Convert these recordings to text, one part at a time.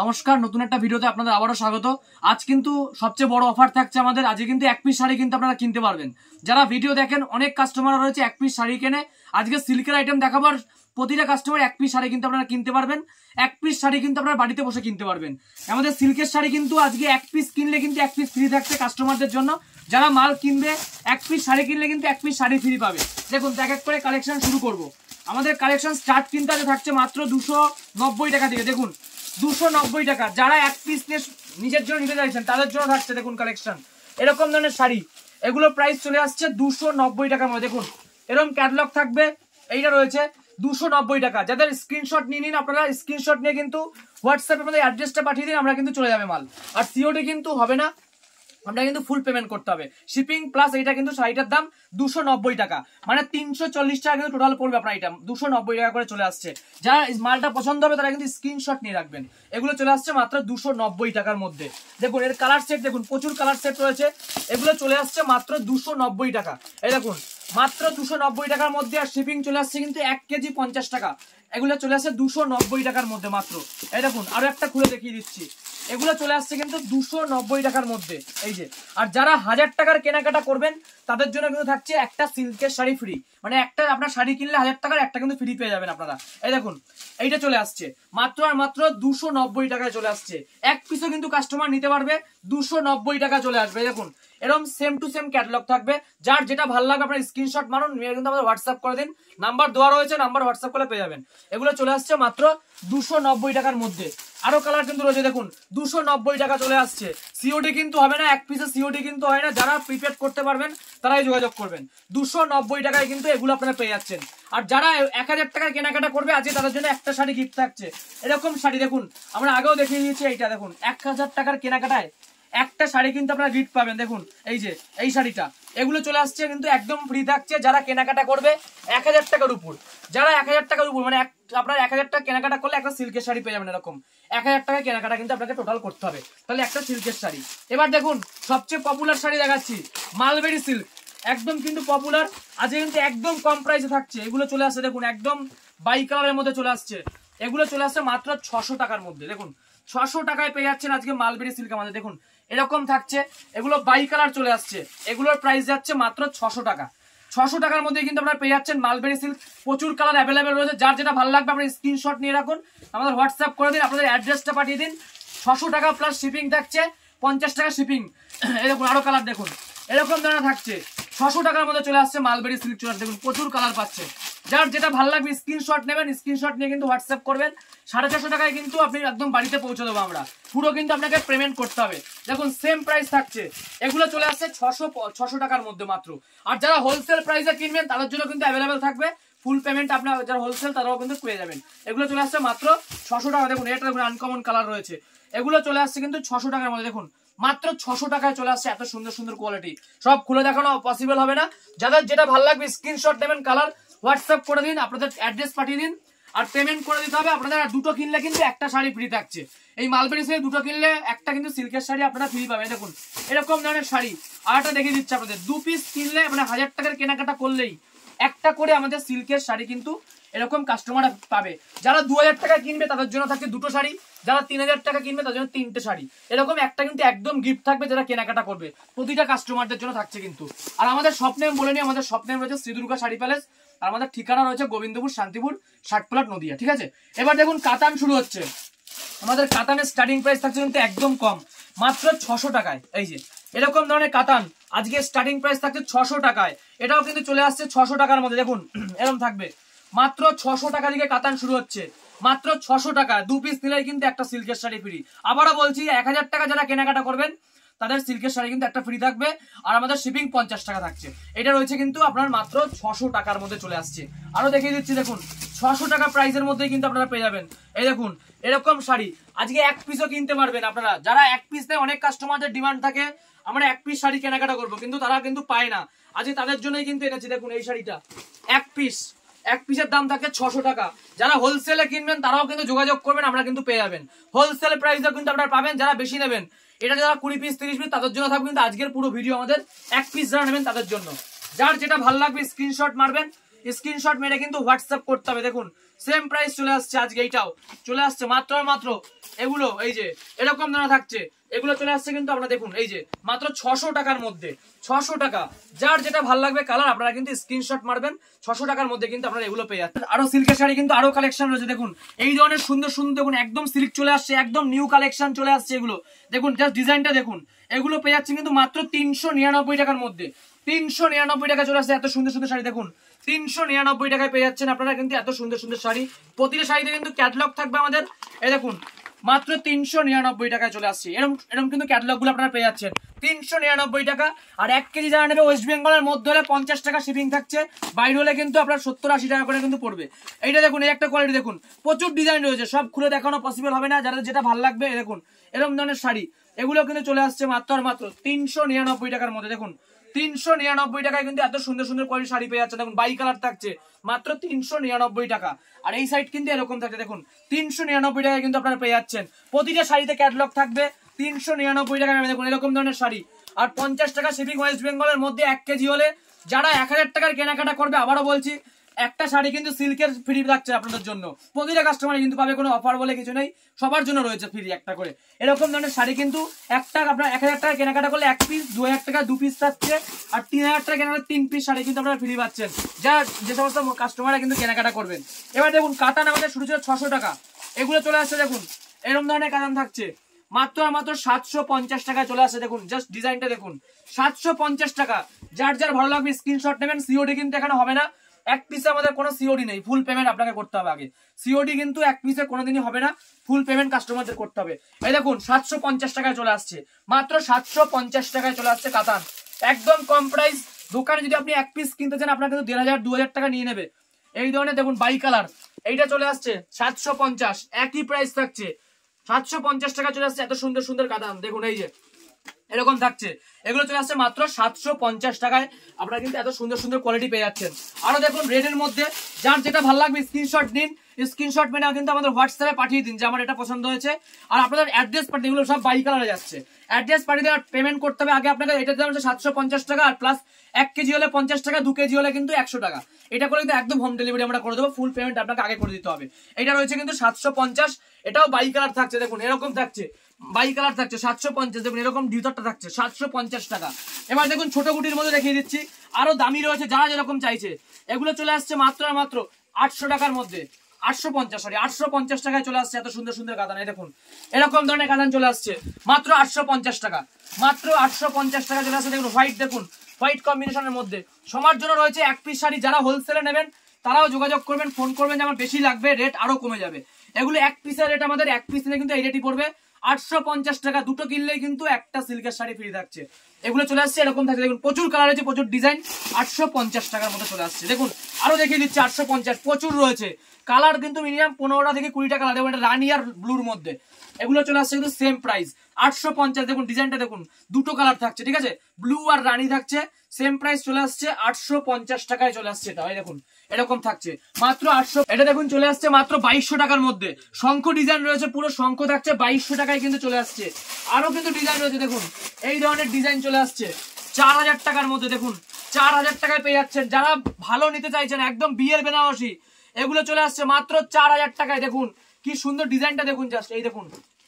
নমস্কার, নতুন একটা ভিডিওতে আপনাদের আবারও স্বাগত। আজ কিন্তু সবচেয়ে বড় অফার থাকছে আমাদের। আজকে কিন্তু এক পিস শাড়ি কিন্তু আপনারা কিনতে পারবেন। যারা ভিডিও দেখেন, অনেক কাস্টমার রয়েছে এক পিস শাড়ি কেনে। আজকে সিল্কের আইটেম দেখাবার, প্রতিটা কাস্টমার এক পিস শাড়ি কিন্তু আপনারা কিনতে পারবেন। এক পিস শাড়ি কিন্তু আপনারা বাড়িতে বসে কিনতে পারবেন। আমাদের সিল্কের শাড়ি কিন্তু আজকে এক পিস কিনলে কিন্তু এক পিস ফ্রি থাকছে কাস্টমারদের জন্য। যারা মাল কিনবে, এক পিস শাড়ি কিনলে কিন্তু এক পিস শাড়ি ফ্রি পাবে। দেখুন, এক এক করে কালেকশন শুরু করব। আমাদের কালেকশন স্টার্ট কিন্তু আজ থাকছে মাত্র 290 টাকা থেকে। দেখুন 290 টাকা। যারা এক পিস নিজের জন্য নিতে চাইছেন তাদের জন্য থাকছে দেখুন কালেকশন এরকম ধরনের শাড়ি। এগুলো প্রাইস চলে আসছে 290 টাকার মধ্যে। দেখুন এরকম ক্যাটালগ থাকবে, এইটা রয়েছে 290 টাকা। যাদের স্ক্রিনশট নিয়ে নিন, আপনারা স্ক্রিনশট নিয়ে কিন্তু হোয়াটসঅ্যাপে আপনাদের অ্যাড্রেসটা পাঠিয়ে দিন, আমরা কিন্তু চলে যাবে মাল। আর সিওডি কিন্তু হবে না, আমরা কিন্তু ফুল পেমেন্ট করতে হবে। শিপিং প্লাস এইটা কিন্তু শাড়িটার দাম 290 টাকা, মানে 340 টাকা কিন্তু টোটাল পড়বে আপনার আইটেম। 290 টাকা করে চলে আসছে। যারা মালটা পছন্দ হবে তারা কিন্তু স্ক্রিনশট নিয়ে রাখবেন। এগুলো চলে আসছে মাত্র 290 টাকার মধ্যে। দেখুন এর কালার সেট, দেখুন প্রচুর কালার সেট রয়েছে। এগুলো চলে আসছে মাত্র 290 টাকা। এই দেখুন মাত্র 290 টাকার মধ্যে। আর শিপিং চলে আসছে কিন্তু 1 কেজি 50 টাকা। এগুলো চলে আসছে 290 টাকার মধ্যে মাত্র। এই দেখুন আরো একটা খুলে দেখিয়ে দিচ্ছি। এগুলো চলে আসছে কিন্তু 290 টাকার মধ্যে। এই যে, আর যারা 1000 টাকার কেনাকাটা করবেন তাদের জন্য কিন্তু থাকছে একটা সিল্কের শাড়ি ফ্রি। মানে একটা আপনার শাড়ি কিনলে 1000 টাকার একটা কিন্তু ফ্রি পেয়ে যাবেন আপনারা। এই দেখুন এইটা চলে আসছে মাত্র আর মাত্র 290 টাকায় চলে আসছে। এক পিসও কিন্তু কাস্টমার নিতে পারবে, 290 টাকা চলে আসবে। দেখুন এরকম সেম টু সেম ক্যাটালগ থাকবে। যার যেটা ভালো লাগবে আপনার স্ক্রিনশট মারুন, কিন্তু আমাদের হোয়াটসঅ্যাপ করে দিন। নাম্বার দেওয়া রয়েছে, নাম্বার হোয়াটসঅ্যাপ করে পেয়ে যাবেন। এগুলো চলে আসছে মাত্র 290 টাকার মধ্যে। আরো কালার কিন্তু রয়েছে, দেখুন 290 টাকা চলে আসছে। সিওডি কিন্তু হবে না, এক পিসে সিওডি কিন্তু হয় না। যারা প্রিপেড করতে পারবেন তারাই যোগাযোগ করবেন। 290 টাকায় কিন্তু এগুলো আপনারা পেয়ে যাচ্ছেন। আর যারা 1000 টাকার কেনাকাটা করবে আজকে তাদের জন্য একটা শাড়ি গিফট থাকছে। এরকম শাড়ি দেখুন আমরা আগেও দেখিয়ে দিয়েছি। এইটা দেখুন 1000 টাকার কেনাকাটায় একটা শাড়ি কিন্তু আপনারা গিফট পাবেন। দেখুন এই যে এই শাড়িটা, এগুলো চলে আসছে কিন্তু একদম ফ্রি থাকছে। যারা কেনাকাটা করবে 1000 টাকার উপর, যারা 1000 টাকার উপর মানে আপনার 1000 টাকা কেনাকাটা করলে একটা সিল্কের শাড়ি পেয়ে যাবেন। এরকম 1000 টাকা কেনাকাটা কিন্তু আপনাকে টোটাল করতে হবে, তাহলে একটা সিল্কের শাড়ি। এবার দেখুন সবচেয়ে পপুলার শাড়ি দেখাচ্ছি, মালবেরি সিল্ক। একদম কিন্তু পপুলার, আজকে কিন্তু একদম কম প্রাইসে থাকছে। এগুলো চলে আসছে দেখুন একদম বাই কালারের মধ্যে চলে আসছে। এগুলো চলে আসছে মাত্র 600 টাকার মধ্যে। দেখুন 600 টাকায় পেয়ে যাচ্ছেন আজকে মালবেরি সিল্ক আমাদের। দেখুন এরকম থাকছে, এগুলো বাই কালার চলে আসছে। এগুলোর প্রাইস যাচ্ছে মাত্র 600 টাকা। 600 টাকার মধ্যে কিন্তু আপনারা পেয়ে যাচ্ছেন মালবেরি সিল্ক। প্রচুর কালার অ্যাভেলেবেল রয়েছে। যার যেটা ভালো লাগবে আপনার স্ক্রিনশট নিয়ে রাখুন, আমাদের হোয়াটসঅ্যাপ করে দিন, আপনাদের অ্যাড্রেসটা পাঠিয়ে দিন। 600 টাকা প্লাস শিপিং থাকছে, 50 টাকা শিপিং। এরকম আরো কালার দেখুন এরকম ধরনের থাকছে। 600 টাকার মধ্যে চলে আসছে মালবেরি সিল্ক চলে আসছে। দেখুন প্রচুর কালার পাচ্ছে। যার যেটা ভালো লাগবে স্ক্রিনশট নেবেন, স্ক্রিনশট নিয়ে কিন্তু হোয়াটসঅ্যাপ করবেন। 450 টাকায় কিন্তু আপনি একদম বাড়িতে পৌঁছে দেবো আমরা। পুরো কিন্তু আপনাকে পেমেন্ট করতে হবে। দেখুন সেম প্রাইস থাকছে। এগুলো চলে আসছে 600 টাকার মধ্যে মাত্র। আর যারা হোলসেল প্রাইসে কিনবেন তাদের জন্য কিন্তু অ্যাভেলেবেল থাকবে ফুল পেমেন্ট। আপনার যারা হোলসেল তারাও কিন্তু পেয়ে যাবেন। এগুলো চলে আসছে মাত্র 600 টাকা। দেখুন এটা দেখুন আনকমন কালার রয়েছে। এগুলো চলে আসছে কিন্তু 600 টাকার মধ্যে। দেখুন মাত্র 600 টাকায় চলে আসছে। এত সুন্দর সুন্দর কোয়ালিটি সব খুলে দেখানো পসিবল হবে না। যাদের যেটা ভালো লাগবে স্ক্রিনশট নেবেন, কালার হোয়াটসঅ্যাপ করে দিন, আপনাদের অ্যাড্রেস পাঠিয়ে দিন, আর পেমেন্ট করে দিতে হবে আপনাদের। আর দুটো কিনলে কিন্তু একটা শাড়ি ফ্রি থাকছে। এই মালবেরি সিল্ক দুটো কিনলে একটা কিন্তু সিল্কের শাড়ি আপনারা ফ্রি পাবেন। দেখুন এরকম ধরনের শাড়ি আর একটা দেখিয়ে দিচ্ছে আপনাদের। 2 পিস কিনলে মানে 1000 টাকার কেনাকাটা করলেই একটা করে আমাদের সিল্কের শাড়ি কিন্তু এরকম কাস্টমার পাবে। যারা 2000 টাকা কিনবে তাদের জন্য থাকছে দুটো শাড়ি, যারা 3000 টাকা কিনবে তাদের জন্য 3টে শাড়ি। এরকম একটা কিন্তু একদম গিফট থাকবে যারা কেনাকাটা করবে, প্রতিটা কাস্টমারদের জন্য থাকছে কিন্তু। আর আমাদের শপ নেম বলে নি, আমাদের শপ নেম রয়েছে শ্রী দুর্গা শাড়ি প্যালেস। আর আমাদের ঠিকানা রয়েছে গোবিন্দপুর, শান্তিপুর, ষাটপ্লাট, নদিয়া। ঠিক আছে, এবার দেখুন কাতান শুরু হচ্ছে। আমাদের কাতানের স্টার্টিং প্রাইস থাকছে কিন্তু একদম কম, মাত্র 600 টাকায়। এই যে এরকম ধরনের কাতান আজকে স্টার্টিং প্রাইস থাকছে 600 টাকায়। এটাও কিন্তু চলে আসছে 600 টাকার মধ্যে। দেখুন এরকম থাকবে মাত্র 600 টাকা থেকে কাতান শুরু হচ্ছে। মাত্র 600 টাকা 2 পিস নিলেই কিন্তু একটা সিল্কের শাড়ি ফ্রি। আবারও বলছি 1000 টাকা যারা কেনাকাটা করবেন তাদের সিল্কের শাড়ি কিন্তু একটা ফ্রি থাকবে। আর আমাদের শিপিং 50 টাকা থাকছে। এটা রয়েছে কিন্তু আপনার মাত্র 600 টাকার মধ্যে চলে আসছে। আরো দেখিয়ে দিচ্ছি দেখুন 600 টাকা প্রাইসের মধ্যেই কিন্তু আপনারা পেয়ে যাবেন। এই দেখুন এরকম শাড়ি আজকে এক পিসও কিনতে পারবেন আপনারা। যারা এক পিস নেয়, অনেক কাস্টমারদের ডিমান্ড থাকে আমরা এক পিস শাড়ি কেনাকাটা করবো, কিন্তু তারা কিন্তু পায় না। আজকে তাদের জন্যই কিন্তু এনেছি। দেখুন এই শাড়িটা এক পিসের দাম থাকে 600 টাকা। যারা হোলসেলে কিনবেন তারাও কিন্তু যোগাযোগ করবেন, আমরা কিন্তু পেয়ে যাবেন। হোলসেল প্রাইসও কিন্তু আপনারা পাবেন। যারা বেশি নেবেন, এটা যারা 20 পিস 30 পিস তাদের জন্য থাকবে কিন্তু আজকের পুরো ভিডিও আমাদের। এক পিস যারা নেবেন তাদের জন্য। যার যেটা ভালো লাগবে স্ক্রিনশট মারবেন, স্ক্রিনশট মেরে কিন্তু হোয়াটসঅ্যাপ করতে হবে। দেখুন সেম প্রাইস চলে আসছে আজকে, এইটাও চলে আসছে মাত্র মাত্র এগুলো এই যে এরকম ধরনের থাকছে, এগুলো চলে আসছে কিন্তু আপনারা দেখুন এই যে মাত্র 600 টাকার মধ্যে, 600 টাকা। যার যেটা ভালো লাগবে কালার আপনারা কিন্তু স্ক্রিনশট মারবেন, 600 টাকার মধ্যে কিন্তু আপনারা এগুলো পেয়ে যাচ্ছেন। আরো সিল্কের শাড়ি কিন্তু আরো কালেকশন রয়েছে দেখুন, এই ধরনের সুন্দর সুন্দর দেখুন একদম সিল্ক চলে আসছে, একদম নিউ কালেকশন চলে আসছে এগুলো দেখুন, জাস্ট ডিজাইনটা দেখুন, এগুলো পেয়ে যাচ্ছে কিন্তু মাত্র 399 টাকার মধ্যে, 399 টাকা চলে আসছে। এত সুন্দর সুন্দর শাড়ি দেখুন 399 টাকায় পেয়ে যাচ্ছেন আপনারা কিন্তু এত সুন্দর সুন্দর শাড়ি। প্রতিটা শাড়িতে কিন্তু ক্যাটালগ থাকবে আমাদের, এই দেখুন মাত্র 399 টাকায় চলে আসছে। এরকম এরকম কিন্তু ক্যাটালগ গুলো আপনারা পেয়ে যাচ্ছেন 399 টাকা। আর 1 কেজি যারা নেবে ওয়েস্ট বেঙ্গলের মধ্যে হলে 50 টাকা শিপিং থাকছে, বাইরে হলে কিন্তু আপনার 70-80 টাকা করে কিন্তু পড়বে। এইটা দেখুন, এই একটা কোয়ালিটি দেখুন, প্রচুর ডিজাইন রয়েছে, সব খুলে দেখানো পসিবল হবে না, যাদের যেটা ভালো লাগবে দেখুন এরকম ধরনের শাড়ি এগুলো কিন্তু চলে আসছে মাত্র আর মাত্র 399 টাকার মধ্যে। দেখুন 399 টাকায় কিন্তু এত সুন্দর সুন্দর কোয়ালিটি শাড়ি পেয়ে যাচ্ছে। দেখুন বাই কালার থাকছে মাত্র 399 টাকা। আর এই সাইড কিন্তু এরকম থাকছে দেখুন 399 টাকায় কিন্তু আপনারা পেয়ে যাচ্ছেন। প্রতিটা শাড়িতে ক্যাটালগ থাকবে 399 টাকায়। দেখুন এরকম ধরনের শাড়ি, আর 50 টাকা শিপিং ওয়েস্ট বেঙ্গলের মধ্যে 1 কেজি হলে। যারা 1000 টাকার কেনাকাটা করবে, আবারও বলছি একটা শাড়ি কিন্তু সিল্কের ফ্রি থাকছে আপনাদের জন্য, প্রতিটা কাস্টমার কিন্তু পাবে, কোনো অফার বলে কিছু নেই, সবার জন্য রয়েছে ফ্রি একটা করে। এরকম ধরনের শাড়ি কিন্তু একটা আপনার 1000 টাকা কেনাকাটা করলে 1 পিস, 2000 টাকা 2 পিস থাকছে, আর 3000 টাকা কেনাকাটা 3 পিস শাড়ি কিন্তু আপনারা ফ্রি পাচ্ছেন, যা যে সমস্ত কাস্টমাররা কিন্তু কেনাকাটা করবেন। এবার দেখুন কাতান আমাদের শুরু ছিল 600 টাকা, এগুলো চলে আসছে দেখুন এরকম ধরনের কাতান থাকছে মাত্র আর মাত্র 750 টাকায় চলে আসছে। দেখুন জাস্ট ডিজাইনটা দেখুন 750 টাকা। যার যার ভালো লাগবে স্ক্রিনশট নেবেন। সিওডি কিন্তু এখানে হবে না, 1 পিসে আমাদের কোনো সিওডি নেই, ফুল পেমেন্ট আপনাকে করতে হবে আগে। সিওডি কিন্তু 1 পিসে কোনোদিনই হবে না, ফুল পেমেন্ট কাস্টমারদের করতে হবে। এই দেখুন 750 টাকায় চলে আসছে, মাত্র 750 টাকায় চলে আসছে কাতান, একদম কম প্রাইস। দোকানে যদি আপনি 1 পিস কিনতে চান আপনার কিন্তু 1500-2000 টাকা নিয়ে নেবে। এই ধরনের দেখুন বাই কালার, এইটা চলে আসছে 750, একই প্রাইস থাকছে 750 টাকা চলে আসছে। এত সুন্দর সুন্দর কাতান দেখুন এই যে এরকম থাকছে, এগুলো চলে আসছে মাত্র 750 টাকায়। আপনারা কিন্তু এত সুন্দর সুন্দর কোয়ালিটি পেয়ে যাচ্ছেন। আরো দেখুন রেডের মধ্যে, যার যেটা ভালো লাগবে স্ক্রিনশট নিন, স্ক্রিনশট মেনে কিন্তু আমাদের হোয়াটসঅ্যাপে পাঠিয়ে দিন যে আমার এটা পছন্দ হয়েছে। আর আপনাদের অ্যাড্রেস পাঠিয়ে, এগুলো সব বাই কালারে যাচ্ছে, অ্যাড্রেস পাঠিয়ে দেওয়ার পেমেন্ট করতে হবে আগে আপনাদের। এটার দাম হচ্ছে 750 টাকা, আর প্লাস 1 কেজি হলে 50 টাকা, 2 কেজি হলে কিন্তু 100 টাকা। এটা করে কিন্তু একদম হোম ডেলিভারি আমরা করে দেবো, ফুল পেমেন্ট আপনাকে আগে করে দিতে হবে। এটা রয়েছে কিন্তু 750, এটাও বাই কালার থাকছে দেখুন এরকম থাকছে, বাই কালার থাকছে 750। দেখুন এরকম ডিউটারটা থাকছে 750 টাকা। এবার দেখুন ছোট গুটির মধ্যে দেখিয়ে দিচ্ছি, আরো দামি রয়েছে যারা যেরকম চাইছে। এগুলো চলে আসছে মাত্র আর মাত্র 800 টাকার মধ্যে, 850 টাকায় চলে আসছে এত সুন্দর সুন্দর কাতান। এই দেখুন এরকম ধরনের কাতান চলে আসছে মাত্র 850 টাকা, মাত্র 850 টাকা চলে আসছে। দেখুন হোয়াইট, দেখুন হোয়াইট কম্বিনেশনের মধ্যে সবার জন্য রয়েছে 1 পিস শাড়ি। যারা হোলসেলে নেবেন তারাও যোগাযোগ করবেন, ফোন করবেন যে আমার বেশি লাগবে, রেট আরো কমে যাবে। এগুলো 1 পিসের রেট, আমাদের 1 পিস নিলে কিন্তু এই রেটই পড়বে 850 টাকা। দুটো কিনলেই কিন্তু একটা সিল্কের শাড়ি ফ্রি থাকছে। এগুলো চলে আসছে এরকম থাকছে, দেখুন প্রচুর কালার আছে, প্রচুর ডিজাইন, 850 টাকার মধ্যে চলে আসছে। দেখুন আরো দেখিয়ে দিচ্ছে 850, প্রচুর রয়েছে কালার, কিন্তু মিনিমাম 15টা থেকে 20টা কালার। দেখুন এটা রানি আর ব্লুর মধ্যে, এগুলো চলে আসছে কিন্তু সেম প্রাইস 850। দেখুন ডিজাইনটা দেখুন, দুটো কালার থাকছে, ঠিক আছে, ব্লু আর রানি থাকছে, সেম প্রাইস চলে আসছে 850 টাকায় চলে আসছে। এটা দেখুন এরকম থাকছে মাত্র 800। এটা দেখুন চলে আসছে মাত্র 2200 টাকার মধ্যে, শঙ্খ ডিজাইন রয়েছে, পুরো শঙ্খ থাকছে 2200 টাকায় কিন্তু চলে আসছে। আরো কিন্তু ডিজাইন রয়েছে দেখুন, এই ধরনের ডিজাইন চলে আসছে 4000 টাকার মধ্যে। দেখুন 4000 টাকায় পেয়ে যাচ্ছেন। যারা ভালো নিতে চাইছেন একদম বিয়ের বেনারসি, এগুলো চলে আসছে মাত্র 4000 টাকায়। দেখুন কি সুন্দর ডিজাইনটা দেখুন, জাস্ট এই দেখুন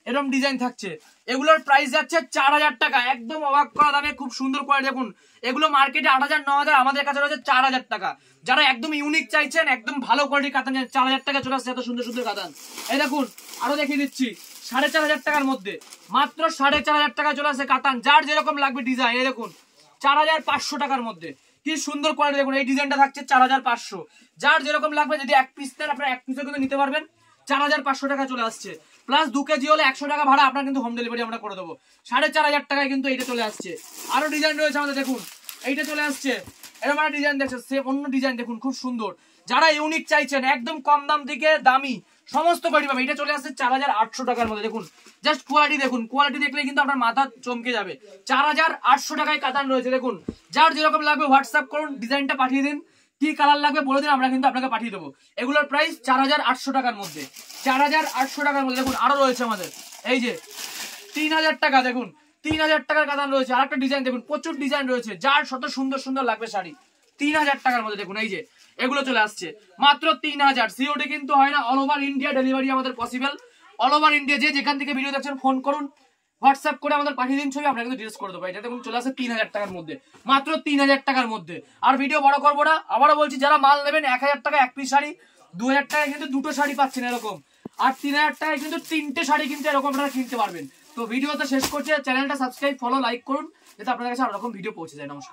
এরকম ডিজাইন থাকছে, এগুলোর প্রাইস যাচ্ছে 4000 টাকা, একদম অবাক করা দামে, খুব সুন্দর করে। দেখুন এগুলো মার্কেটে 8000 9000, আমাদের কাছে রয়েছে 4000 টাকা। যারা একদম ইউনিক চাইছেন, একদম ভালো কোয়ালিটির কাতান 4000 টাকা চলে আসছে এত সুন্দর সুন্দর কাতান। এই দেখুন আরো দেখিয়ে দিচ্ছি 4500 টাকার মধ্যে, মাত্র 4500 টাকা চলে আসছে কাতান। যার যেরকম লাগবে ডিজাইন, এই দেখুন 4500 টাকার মধ্যে কি সুন্দর কোয়ালিটি। দেখুন এই ডিজাইনটা থাকছে 4500, যার যেরকম লাগবে, যদি 1 পিস নেন আপনারা 1 পিসও কিন্তু নিতে পারবেন। 4500 টাকা চলে আসছে, প্লাস 2 কেজি হলে 100 টাকা ভাড়া, আপনার কিন্তু হোম ডেলিভারি আমরা করে দেবো। 4500 টাকায় কিন্তু এইটা চলে আসছে। আরো ডিজাইন রয়েছে আমাদের, দেখুন এইটা চলে আসছে, এরকম একটা ডিজাইন দেখছে, সেম অন্য ডিজাইন দেখুন খুব সুন্দর। যারা ইউনিক চাইছেন, একদম কম দাম থেকে দামি সমস্ত কোয়ালিটি পাবে। এটা চলে আসছে 4800 টাকার মধ্যে। দেখুন জাস্ট কোয়ালিটি দেখুন, কোয়ালিটি দেখলে কিন্তু আপনার মাথা চমকে যাবে। 4800 টাকায় কাতান রয়েছে। দেখুন যার যেরকম লাগবে হোয়াটসঅ্যাপ করুন, ডিজাইনটা পাঠিয়ে দিন, কি কালার লাগবে বলে দিন, আমরা কিন্তু আপনাকে পাঠিয়ে দেবো। এগুলোর প্রাইস 4800 টাকার মধ্যে, 4800 টাকার মধ্যে। দেখুন আরো রয়েছে আমাদের এই যে 3000 টাকা, দেখুন 3000 টাকার কাতান রয়েছে। আরেকটা ডিজাইন দেখুন, প্রচুর ডিজাইন রয়েছে, যার শত সুন্দর সুন্দর লাগবে শাড়ি, 3000 টাকার মধ্যে। দেখুন এই যে এগুলো চলে আসছে মাত্র 3000। সিওডি কিন্তু হয় না, অল ওভার ইন্ডিয়া ডেলিভারি আমাদের পসিবল। অল ওভার ইন্ডিয়া যে যেখান থেকে ভিডিও দেখছেন ফোন করুন, হোয়াটসঅ্যাপ করে আমাদের পাঠিয়ে দিন ছবি, আপনাকে কিন্তু ডিটেলস করে দেবো। এটা দেখুন চলে আসে 3000 টাকার মধ্যে, মাত্র 3000 টাকার মধ্যে। আর ভিডিও বড় করবো না, আবারও বলছি যারা মাল নেবেন 1000 টাকা এক পিস শাড়ি, 2000 টাকায় কিন্তু দুটো শাড়ি পাচ্ছেন এরকম, আর 3000 টাকায় কিন্তু 3টে শাড়ি কিন্তু এরকম আপনারা কিনতে পারবেন। তো ভিডিওতে শেষ করছে, চ্যানেলটা সাবস্ক্রাইব, ফলো, লাইক করুন, যাতে আপনাদের কাছে আরো রকম ভিডিও পৌঁছে যায়। নমস্কার।